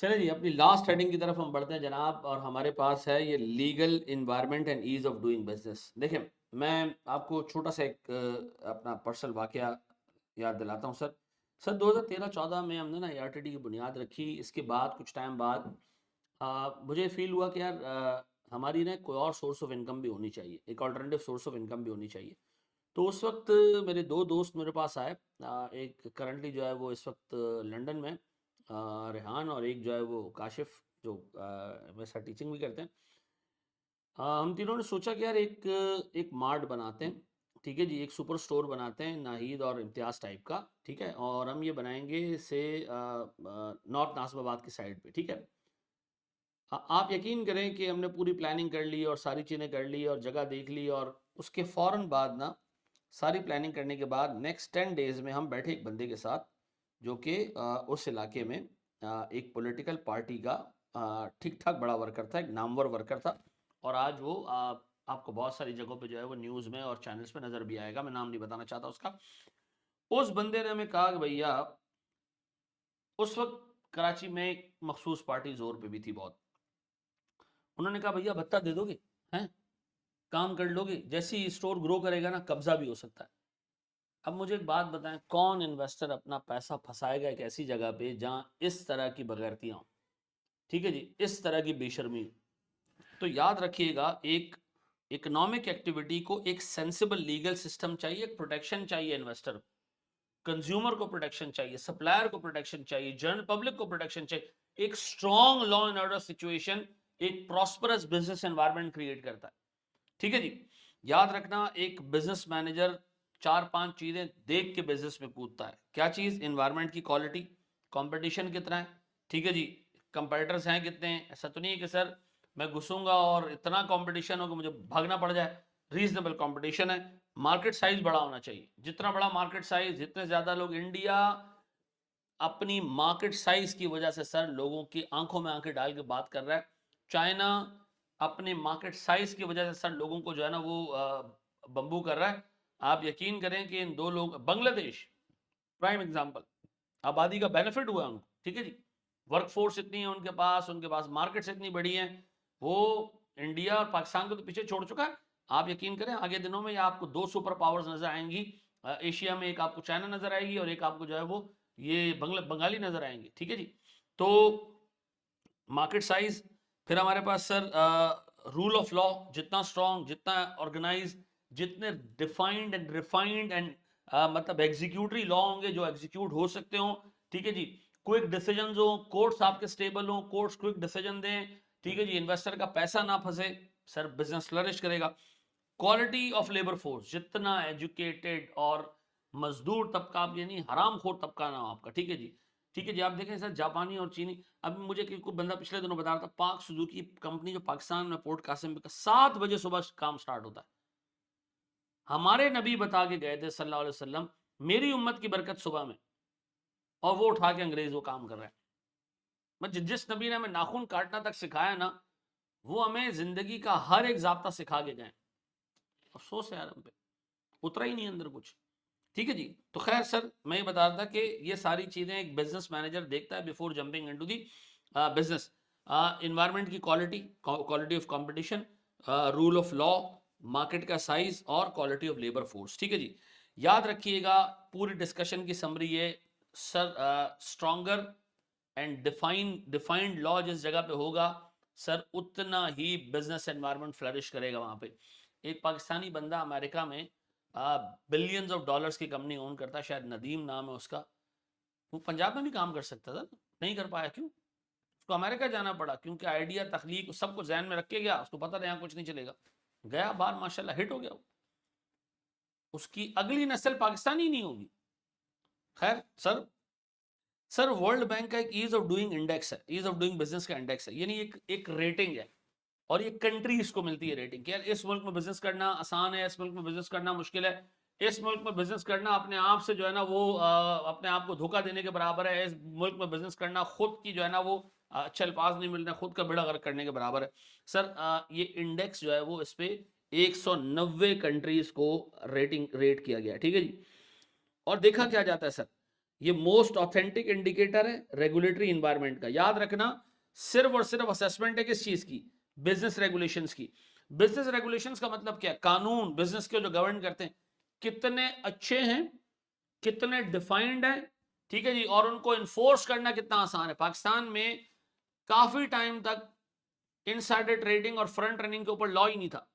चलिए जी, अपनी last heading की तरफ हम बढ़ते हैं जनाब, और हमारे पास है ये legal environment and ease of doing business. देखिए, मैं आपको छोटा-सा एक अपना पर्सनल वाक़या याद दिलाता हूँ सर। सर 2013-14 में हमने ना एआरटीडी की बुनियाद रखी। इसके बाद कुछ टाइम बाद मुझे फ़ील हुआ कि यार हमारी ना कोई और सोर्स ऑफ इनकम भी होनी चाहिए, एक अल्टरनेटिव सोर्स ऑफ इनकम भी होनी चाहिए। तो उस वक़्त मेरे 2 दोस्त मेरे पास आए। एक करंटली जो है वो इस वक़्त लंदन में रेहान, और एक जो है वो काशिफ़, जो मेरे साथ टीचिंग भी करते हैं। हम तीनों ने सोचा कि यार एक एक मार्ट बनाते हैं, ठीक है जी? एक सुपर स्टोर बनाते हैं नाहीद और इम्तियाज़ टाइप का, ठीक है? और हम ये बनाएँगे से नॉर्थ नाज़िमाबाद की साइड पे, ठीक है? आप यकीन करें कि हमने पूरी प्लानिंग कर ली और सारी चीज़ें कर ली और जगह देख ली, और उसके फ़ौरन बाद ना, सारी प्लानिंग करने के बाद नेक्स्ट 10 डेज़ में हम बैठे एक बंदे के साथ, जो कि उस इलाके में एक पॉलिटिकल पार्टी का ठीक-ठाक बड़ा वर्कर था, एक नामवर वर्कर था। और आज वो आपको बहुत सारी जगहों पे जो है वो न्यूज़ में और चैनल्स पे नज़र भी आएगा, मैं नाम नहीं बताना चाहता उसका। उस बंदे ने हमें कहा कि भैया, उस वक़्त कराची में एक मखसूस पार्टी ज़ोर पे भी थी बहुत। उन्होंने कहा भैया भत्ता दे दोगे? हैं? काम कर लोगे? जैसे ही स्टोर ग्रो करेगा ना, कब्जा भी हो सकता है। अब मुझे एक बात बताएं, कौन इन्वेस्टर अपना पैसा फंसाएगा एक ऐसी जगह पे जहां इस तरह की बगैरतियां हो? ठीक है जी, इस तरह की बेशर्मी हो। तो याद रखिएगा, एक इकोनॉमिक एक्टिविटी को एक सेंसिबल लीगल सिस्टम चाहिए, प्रोटेक्शन चाहिए इन्वेस्टर को, कंज्यूमर को प्रोटेक्शन चाहिए, सप्लायर को प्रोटेक्शन चाहिए, जनरल पब्लिक को प्रोटेक्शन चाहिए। एक strong law and order situation एक प्रॉस्परस बिजनेस एनवायरनमेंट क्रिएट करता है। ठीक है जी। याद रखना, एक बिजनेस मैनेजर 4-5 चीजें देख के बिजनेस में कूदता है। क्या चीज? एनवायरनमेंट की क्वालिटी, कंपटीशन कितना है, ठीक है जी, कंपेटिटर्स हैं कितने हैं। ऐसा तो नहीं है कि सर मैं घुसूंगा और इतना कंपटीशन हो कि मुझे भागना पड़ जाए। रीजनेबल कंपटीशन है। मार्केट साइज बड़ा होना चाहिए। जितना बड़ा मार्केट साइज, जितने ज्यादा लोग, इंडिया अपनी मार्केट साइज की वजह से सर लोगों की आंखों में आंखें डाल के बात कर रहा है। चाइना अपने मार्केट साइज की वजह से सर लोगों को जो है ना वो बम्बू कर रहा है। आप यकीन करें कि इन दो लोग, बांग्लादेश प्राइम एग्जांपल, आबादी का बेनिफिट हुआ उनको, ठीक है जी, वर्कफोर्स इतनी है उनके पास मार्केट्स इतनी बड़ी हैं, वो इंडिया और पाकिस्तान को तो पीछे छोड़ चुका है। आप यकीन करें, आगे दिनों में या आपको दो सुपर पावर्स नजर आएंगी एशिया में। एक आपको चाइना नजर आएगी और एक आपको जो है वो ये बंगाली नजर आएंगे, ठीक है जी। तो मार्केट साइज, फिर हमारे पास सर रूल ऑफ लॉ जितना स्ट्रांग, जितना ऑर्गेनाइज, जितने डिफाइंड एंड रिफाइंड एंड मतलब एग्जीक्यूटरी लॉ होंगे जो एग्जीक्यूट हो सकते हो, ठीक है जी। क्विक डिसीजन हो, कोर्ट्स आपके स्टेबल हो, कोर्ट्स क्विक डिसीजन दें, ठीक है जी। इन्वेस्टर का पैसा ना फंसे, सर बिजनेस फ्लरिश करेगा। क्वालिटी ऑफ लेबर फोर्स, जितना एजुकेटेड और मजदूर तबका, आप यानी हरामखोर तबका ना हो आपका, ठीक है जी। ठीक है जी। आप देखें सर, जापानी और चीनी, अब मुझे कोई बंदा पिछले दिनों बता रहा था, पाक सुजुकी कंपनी जो पाकिस्तान में पोर्ट कासिम का 7 बजे सुबह काम स्टार्ट होता है। हमारे नबी बता के गए थे सल्लल्लाहु अलैहि वसल्लम, मेरी उम्मत की बरकत सुबह में, और वो उठा के अंग्रेज वो काम कर रहा है। जिस नबी ने हमें नाखून काटना तक सिखाया ना, वो हमें जिंदगी का हर एक जाब्ता सिखा के गए। अफसोस है यार हम पे, उतरा ही नहीं अंदर कुछ। ठीक है जी। तो खैर सर, मैं ये बता रहा था कि ये सारी चीजें एक बिजनेस मैनेजर देखता है before jumping into the business. Environment की quality, quality of competition, rule of law, market का साइज और क्वालिटी ऑफ लेबर फोर्स, ठीक है जी। याद रखिएगा, पूरी डिस्कशन की समरी ये sir, stronger and defined law जिस जगह पे होगा सर, उतना ही बिजनेस एनवायरनमेंट फ्लरिश करेगा वहां पे। एक पाकिस्तानी बंदा अमेरिका में बिलियंस ऑफ डॉलर्स की कंपनी ओन करता है, शायद नदीम नाम है उसका। वो पंजाब में भी काम कर सकता था, नहीं कर पाया, क्यों? उसको अमेरिका जाना पड़ा, क्योंकि आइडिया, तखलीक सबको जहन में रख के गया, उसको पता था यहाँ कुछ नहीं चलेगा। गया बाहर, माशाल्लाह हिट हो गया वो। उसकी अगली नस्ल पाकिस्तानी नहीं होगी। खैर सर, वर्ल्ड बैंक का एक ईज ऑफ डूइंग इंडेक्स है, ईज ऑफ डूइंग बिजनेस का इंडेक्स है, यानी एक रेटिंग है। और ये कंट्रीज को मिलती है रेटिंग कि यार इस मुल्क में बिजनेस करना आसान है, इस मुल्क में बिजनेस करना मुश्किल है। इस मुल्क में बिजनेस करना अपने आप से जो है ना वो अपने आप को धोखा देने के बराबर है। इस मुल्क में बिजनेस करना खुद की जो है ना वो अच्छे अल्फाज नहीं मिलना, खुद का बेड़ा गर्क करने के बराबर है। सर ये इंडेक्स जो है वो इस पे 190 कंट्रीज को रेट किया गया, ठीक है जी। और देखा क्या जाता है सर, ये मोस्ट ऑथेंटिक इंडिकेटर है रेगुलेटरी इन्वायरमेंट का। याद रखना, सिर्फ और सिर्फ असेसमेंट है किस चीज की? बिजनेस रेगुलेशंस की। बिजनेस रेगुलेशंस का मतलब क्या? कानून बिजनेस के जो गवर्न करते हैं कितने अच्छे हैं, कितने डिफाइंड है, ठीक है जी, और उनको इन्फोर्स करना कितना आसान है। पाकिस्तान में काफी टाइम तक इनसाइडर ट्रेडिंग और फ्रंट रनिंग के ऊपर लॉ ही नहीं था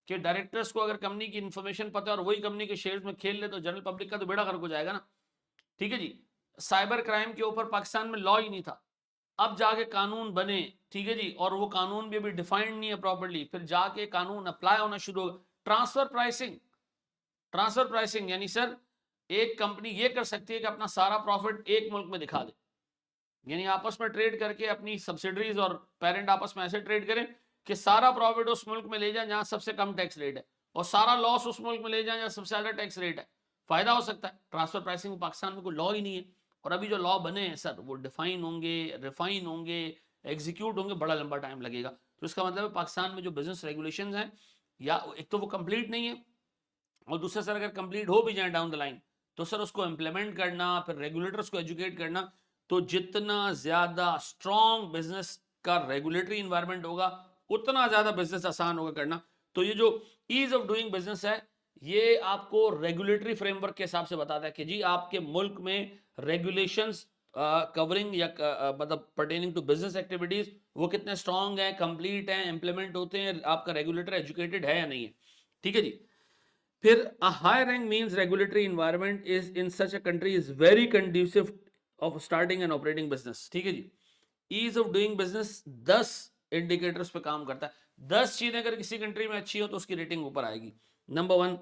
कि डायरेक्टर्स को अगर कंपनी की इंफॉर्मेशन पता है और वही कंपनी के शेयर्स में खेल ले तो जनरल पब्लिक का तो बेड़ा गर्क हो जाएगा ना, ठीक है जी। साइबर क्राइम के ऊपर पाकिस्तान में लॉ ही नहीं था, अब जाके कानून बने, ठीक है जी, और वो कानून भी अभी डिफाइंड नहीं है प्रॉपर्ली, फिर जाके कानून अप्लाई होना शुरू हो। ट्रांसफर प्राइसिंग, ट्रांसफर प्राइसिंग यानी सर एक कंपनी ये कर सकती है कि अपना सारा प्रॉफिट एक मुल्क में दिखा दे, यानी आपस में ट्रेड करके अपनी सब्सिडरीज और पेरेंट आपस में ऐसे ट्रेड करें कि सारा प्रॉफिट उस मुल्क में ले जाए जहां सबसे कम टैक्स रेट है, और सारा लॉस उस मुल्क में ले जाए जहां सबसे ज्यादा टैक्स रेट है। फायदा हो सकता है। ट्रांसफर प्राइसिंग में पाकिस्तान में कोई लॉ ही नहीं है, और अभी जो लॉ बने हैं सर वो डिफाइन होंगे, रिफाइन होंगे, एग्जीक्यूट होंगे, बड़ा लंबा टाइम लगेगा। तो इसका मतलब है पाकिस्तान में जो बिजनेस रेगुलेशन हैं, या एक तो वो कंप्लीट नहीं है, और दूसरा सर अगर कंप्लीट हो भी जाए डाउन द लाइन तो सर उसको इंप्लीमेंट करना, फिर रेगुलेटर्स को एजुकेट करना, तो जितना ज्यादा स्ट्रॉन्ग बिजनेस का रेगुलेटरी इन्वायरमेंट होगा उतना ज्यादा बिजनेस आसान होगा करना। तो ये जो ईज ऑफ डूइंग बिजनेस है, ये आपको रेगुलेटरी फ्रेमवर्क के हिसाब से बताता है कि जी आपके मुल्क में रेगुलेशंस कवरिंग या मतलब पर्टेनिंग टू बिजनेस एक्टिविटीज वो कितने स्ट्रॉन्ग हैं, कंप्लीट हैं, इंप्लीमेंट होते हैं, आपका रेगुलेटर एजुकेटेड है या नहीं है, ठीक है जी। फिर a high rank means regulatory environment is in such a country is very conducive of starting and operating business, ठीक है जी। Ease of doing business 10 indicators पे काम करता है। 10 चीजें अगर किसी कंट्री में अच्छी हो तो उसकी रेटिंग ऊपर आएगी। नंबर 1,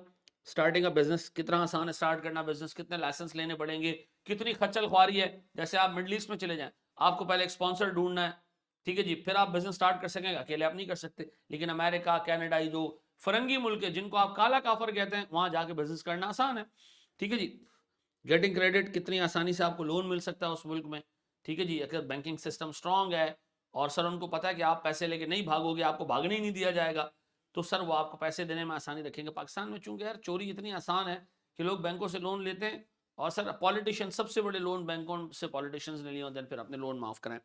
स्टार्टिंग अ बिजनेस, कितना आसान है स्टार्ट करना बिजनेस, कितने लाइसेंस लेने पड़ेंगे, कितनी खच्चल ख्वारी है। जैसे आप मिडिल ईस्ट में चले जाएं, आपको पहले एक स्पॉन्सर ढूंढना है, ठीक है जी, फिर आप बिजनेस स्टार्ट कर सकेंगे, अकेले आप नहीं कर सकते। लेकिन अमेरिका, कनाडा, जो फरंगी मुल्क है जिनको आप काला काफर कहते हैं, वहां जाके बिजनेस करना आसान है, ठीक है जी। गेटिंग क्रेडिट, कितनी आसानी से आपको लोन मिल सकता है उस मुल्क में, ठीक है जी, अगर बैंकिंग सिस्टम स्ट्रांग है, और सर उनको पता है कि आप पैसे लेके नहीं भागोगे, आपको भागने ही नहीं दिया जाएगा, तो सर वो आपको पैसे देने में आसानी रखेंगे। पाकिस्तान में चूंकि यार चोरी इतनी आसान है कि लोग बैंकों से लोन लेते हैं, और सर पॉलिटिशियन सबसे बड़े लोन बैंकों से पॉलिटिशियंस ने लिए होते हैं, फिर अपने लोन माफ कराएं।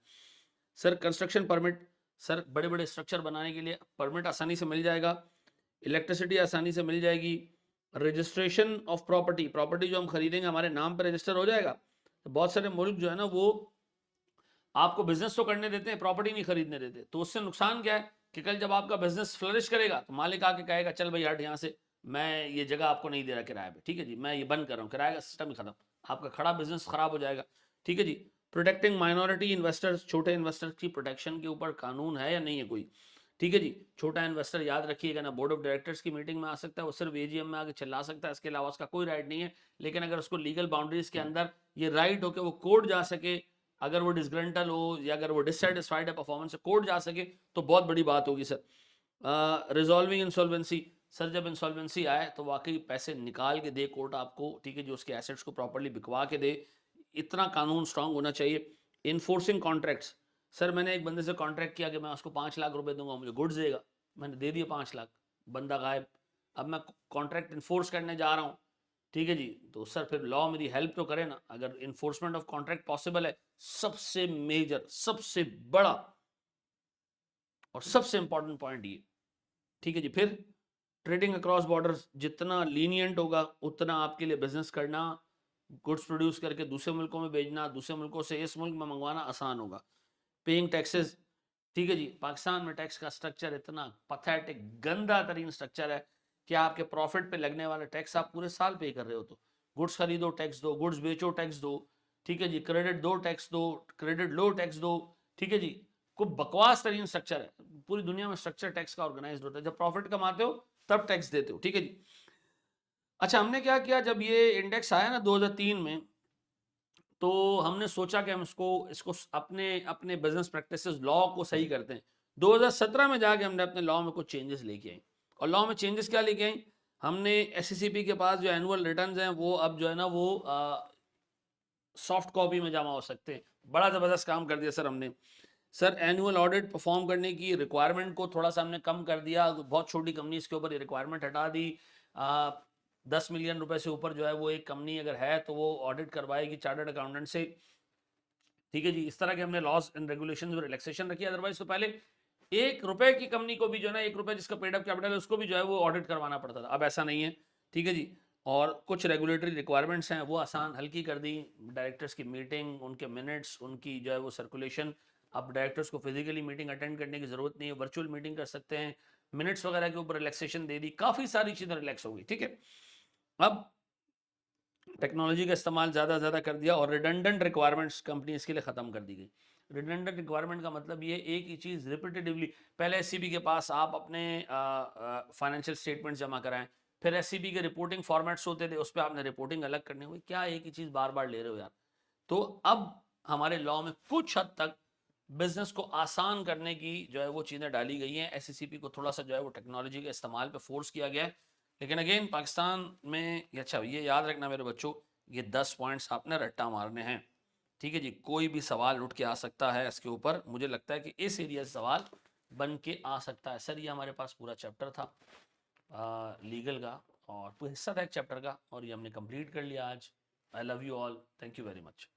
सर कंस्ट्रक्शन परमिट, सर बड़े बड़े स्ट्रक्चर बनाने के लिए परमिट आसानी से मिल जाएगा, इलेक्ट्रिसिटी आसानी से मिल जाएगी, रजिस्ट्रेशन ऑफ प्रॉपर्टी, प्रॉपर्टी जो हम खरीदेंगे हमारे नाम पर रजिस्टर हो जाएगा। तो बहुत सारे मुल्क जो है ना वो आपको बिजनेस तो करने देते हैं, प्रॉपर्टी नहीं खरीदने देते, तो उससे नुकसान क्या है कि कल जब आपका बिजनेस फ्लरिश करेगा तो मालिक आके कहेगा चल भाई हट यहाँ से, मैं ये जगह आपको नहीं दे रहा किराए पे, ठीक है जी, मैं ये बंद कर रहा हूँ, किराए का सिस्टम ही खत्म, आपका खड़ा बिजनेस खराब हो जाएगा, ठीक है जी। प्रोटेक्टिंग माइनॉरिटी इन्वेस्टर्स, छोटे इन्वेस्टर्स की प्रोटेक्शन के ऊपर कानून है या नहीं है कोई, ठीक है जी। छोटा इन्वेस्टर याद रखिएगा ना बोर्ड ऑफ डायरेक्टर्स की मीटिंग में आ सकता है, वो सिर्फ एजीएम में आके चिल्ला सकता है, इसके अलावा उसका कोई राइट नहीं है। लेकिन अगर उसको लीगल बाउंड्रीज के अंदर ये राइट हो कि वो कोर्ट जा सके, अगर वो डिसग्रंटल हो या अगर वो डिससेटिस्फाइड है परफॉर्मेंस से, कोर्ट जा सके, तो बहुत बड़ी बात होगी सर। रिजॉल्विंग इंसॉल्वेंसी, सर जब इंसॉल्वेंसी आए तो वाकई पैसे निकाल के दे कोर्ट आपको, ठीक है, जो उसके एसेट्स को प्रॉपर्ली बिकवा के दे, इतना कानून स्ट्रांग होना चाहिए। इन्फोर्सिंग कॉन्ट्रैक्ट्स, सर मैंने एक बंदे से कॉन्ट्रैक्ट किया कि मैं उसको 5 लाख रुपए दूंगा, मुझे गुड्स देगा, मैंने दे दिए 5 लाख, बंदा गायब। अब मैं कॉन्ट्रैक्ट इन्फोर्स करने जा रहा हूँ, ठीक है जी, तो सर फिर लॉ मेरी हेल्प तो करे ना, अगर इन्फोर्समेंट ऑफ कॉन्ट्रैक्ट पॉसिबल है। सबसे मेजर, सबसे बड़ा और सबसे इंपॉर्टेंट पॉइंट ये, ठीक है जी। फिर ट्रेडिंग अक्रॉस बॉर्डर्स, जितना लीनियंट होगा उतना आपके लिए बिजनेस करना, गुड्स प्रोड्यूस करके दूसरे मुल्कों में भेजना, दूसरे मुल्कों से इस मुल्क में मंगवाना आसान होगा। पेइंग टैक्सेस, ठीक है जी, पाकिस्तान में टैक्स का स्ट्रक्चर इतना पथेटिक गंदा तरीन स्ट्रक्चर है कि आपके प्रॉफिट पे लगने वाला टैक्स आप पूरे साल पे कर रहे हो। तो गुड्स खरीदो टैक्स दो, गुड्स बेचो टैक्स दो, ठीक है जी, क्रेडिट दो टैक्स दो, क्रेडिट लो टैक्स दो, ठीक है जी। खूब बकवास तरीन स्ट्रक्चर है, पूरी दुनिया में स्ट्रक्चर टैक्स का ऑर्गेनाइज होता है, जब प्रॉफिट कमाते हो तब टैक्स देते हो, ठीक है जी। अच्छा हमने क्या किया, जब ये इंडेक्स आया ना 2003 में, तो हमने सोचा कि हम इसको इसको अपने अपने बिजनेस प्रैक्टिसेस लॉ को सही करते हैं। 2017 में जाके हमने अपने लॉ में कुछ चेंजेस लेके आए, और लॉ में चेंजेस क्या लेके आए, हमने एससीसीपी के पास जो एनुअल रिटर्न्स हैं वो अब जो है ना वो सॉफ्ट कॉपी में जमा हो सकते हैं। बड़ा ज़बरदस्त काम कर दिया सर हमने। सर एनुअल ऑडिट परफॉर्म करने की रिक्वायरमेंट को थोड़ा सा हमने कम कर दिया, बहुत छोटी कंपनीज के ऊपर ये रिक्वायरमेंट हटा दी। 10 मिलियन रुपए से ऊपर जो है वो एक कंपनी अगर है तो वो ऑडिट करवाएगी चार्टर्ड अकाउंटेंट से, ठीक है जी। इस तरह के हमने लॉज एंड रेगुलेशन में रिलैक्सेशन रखी है। अदरवाइज तो पहले 1 रुपए की कंपनी को भी जो है ना, 1 रुपए जिसका पेड अप कैपिटल है उसको भी जो है वो ऑडिट करवाना पड़ता था, अब ऐसा नहीं है, ठीक है जी। और कुछ रेगुलेटरी रिक्वायरमेंट्स हैं वो आसान हल्की कर दी, डायरेक्टर्स की मीटिंग, उनके मिनट्स, उनकी जो है वो सर्कुलेशन, अब डायरेक्टर्स को फिजिकली मीटिंग अटेंड करने की जरूरत नहीं है, वर्चुअल मीटिंग कर सकते हैं, मिनट्स वगैरह के ऊपर रिलैक्सेशन दे दी, काफी सारी चीजें रिलैक्स हो गई, ठीक है। अब टेक्नोलॉजी का इस्तेमाल ज़्यादा से ज़्यादा कर दिया और रिडंडेंट रिक्वायरमेंट्स कंपनीज के लिए ख़त्म कर दी गई। रिडंडेंट रिक्वायरमेंट का मतलब ये एक ही चीज़ रिपीटेटिवली, पहले एससीबी के पास आप अपने फाइनेंशियल स्टेटमेंट जमा कराएं, फिर एससीबी के रिपोर्टिंग फॉर्मेट्स होते थे, उस पर आपने रिपोर्टिंग अलग करनी हुई, क्या एक ही चीज़ बार बार ले रहे हो यार। तो अब हमारे लॉ में कुछ हद तक बिजनेस को आसान करने की जो है वो चीज़ें डाली गई हैं, एससीपी को थोड़ा सा जो है वो टेक्नोलॉजी के इस्तेमाल पे फोर्स किया गया है। लेकिन अगेन पाकिस्तान में अच्छा ये याद रखना मेरे बच्चों, ये 10 पॉइंट्स आपने रट्टा मारने हैं, ठीक है जी। कोई भी सवाल उठ के आ सकता है इसके ऊपर, मुझे लगता है कि इस एरिया से सवाल बन के आ सकता है। सर ये हमारे पास पूरा चैप्टर था लीगल का, और पूरा हिस्सा था एक चैप्टर का, और ये हमने कंप्लीट कर लिया आज। I love you all, thank you very much.